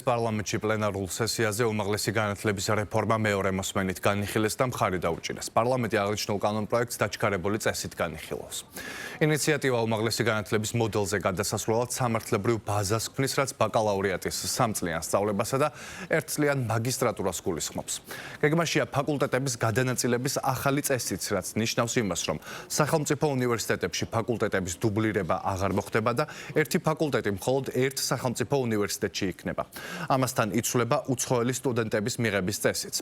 პარლამენტში პლენარულ სესიაზე უმაღლესი განათლების რეფორმა მეორე მოსმენით განიხილეს და მხარი დაუჭირეს. პარლამენტი აღნიშნულ კანონპროექტს დაჩქარებული წესით განიხილავს. ინიციატივა უმაღლესი განათლების მოდელზე გადასასვლელად სამართლებრივ ბაზას ქმნის, რაც ბაკალავრიატის 3 წლიან სწავლებასა და 1 წლიან მაგისტრატურას გულისხმობს. გეგმაშია ფაკულტეტების გადანაწილების ახალი წესიც, რაც ნიშნავს იმას, რომ სახელმწიფო უნივერსიტეტებში ფაკულტეტების დუბლირება აღარ მოხდება და ერთი ფაკულტეტი მხოლოდ ერთ სახელმწიფო უნივერსიტეტში იქნება. ამასთან იცვლება უცხოელი სტუდენტების მიღების წესიც.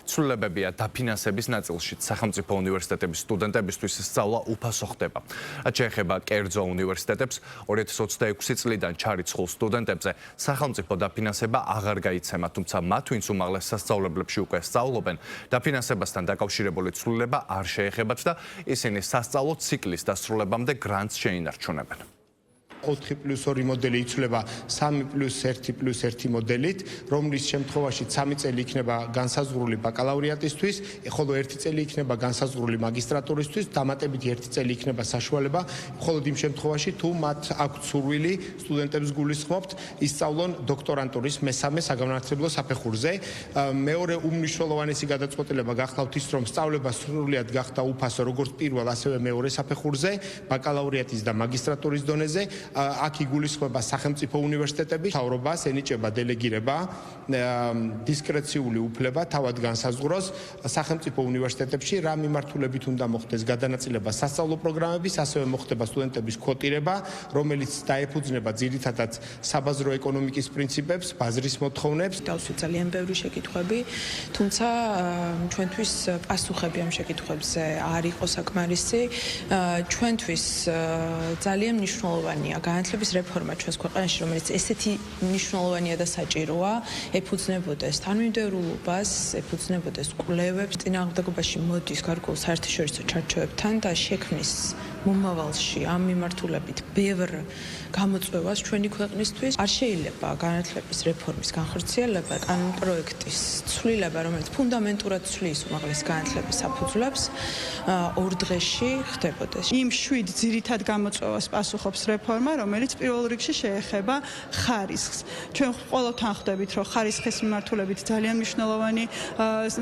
ცვლილებებია დაფინანსების ნაწილშიც სახელმწიფო უნივერსიტეტების სტუდენტებისთვის სწავლა უფასო ხდება. რაც შეეხება კერძო უნივერსიტეტებს, 2026 წლიდან ჩარიცხულ სტუდენტებზე სახელმწიფო დაფინანსება აღარ გაიცემა, თუმცა მათ, ვინც უმაღლეს სასწავლებლებში უკვე სწავლობენ, დაფინანსებასთან დაკავშირებული ცვლილება არ შეეხებათ და ისინი სასწავლო ციკლის დასრულებამდე გრანტს შეინარჩუნებენ. 4+2 მოდელი იცვლება 3+1+1 მოდელით, რომლის შემთხვევაში 3 წელი იქნება განსაზღვრული ბაკალავრიატისთვის, ხოლო 1 წელი იქნება განსაზღვრული მაგისტრატურისთვის, დამატებითი 1 წელი იქნება საშუალება, ხოლო იმ შემთხვევაში თუ მათ აქვთ სურვილი, სტუდენტებს გულისხმობთ, ისწავლონ დოქტორანტურის მესამე საგანმანათლებლო საფეხურზე. მეორე უმნიშვნელოვანესი გადაწყვეტილება გახლავთ ის, რომ სწავლება სრულად გახდა უფასო როგორც პირველ, ასევე მეორე საფეხურზე, ბაკალავრიატის და მაგისტრატურის დონეზე. აქ იგულისხმება სახელმწიფო უნივერსიტეტები, მთავრობას ენიჭება დელეგირება, დისკრეციული უფლება თავად განსაზღვროს სახელმწიფო უნივერსიტეტებში რა მიმართულებით უნდა მოხდეს გადანაწილება სასწავლო პროგრამების, ასევე მოხდება სტუდენტების კვოტირება, რომელიც დაეფუძნება ძირითადად საბაზრო ეკონომიკის პრინციპებს, ბაზრის მოთხოვნებს. დავსვით ძალიან ბევრი შეკითხვები, თუმცა ჩვენთვის პასუხები ამ შეკითხვებზე არ იყო საკმარისი. ჩვენთვის ძალიან მნიშვნელოვანია განათლების რეფორმა ჩვენს ქვეყანაში, რომელიც ესეთი მნიშვნელოვანია და საჭიროა, ეფუძნებოდეს თანმიმდევრულობას, ეფუძნებოდეს კვლევებს, წინააღმდეგობაში მოდის გარკვეულ საერთაშორისო ჩარჩოებთან და შექმნის მომავალში ამ მიმართულებით ბევრ გამოწვევას ჩვენი ქვეყნისთვის. არ შეიძლება განათლების რეფორმის განხორციელება, კანონპროექტის ცვლილება, რომელიც ფუნდამენტურად ცვლის უმაღლეს განათლების საფუძვლებს, 2 დღეში ხდებოდეს. იმ 7 ძირითად გამოწვევას პასუხობს რეფორმა, რომელიც პირველ რიგში შეეხება ხარისხს. ჩვენ ყოველთვის ხვდებით, რომ ხარისხის მიმართულებით ძალიან მნიშვნელოვანი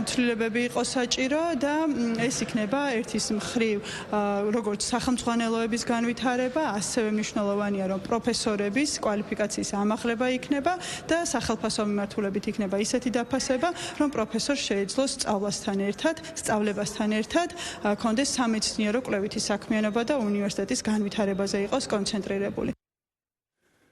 ცვლილებები იყოს საჭირო და ეს იქნება ერთის მხრივ როგორც სახელმძღვანელოების განვითარება, ასევე მნიშვნელოვანია, რომ პროფესორების კვალიფიკაციის ამაღლება იქნება და სახელმწიფო მიმართულებით იქნება ისეთი დაფასება, რომ პროფესორს შეეძლოს სწავლებასთან ერთად კონდეს სამეცნიერო კვლევითი საქმიანობა და უნივერსიტეტის განვითარებაზე იყოს კონცენტრირებული.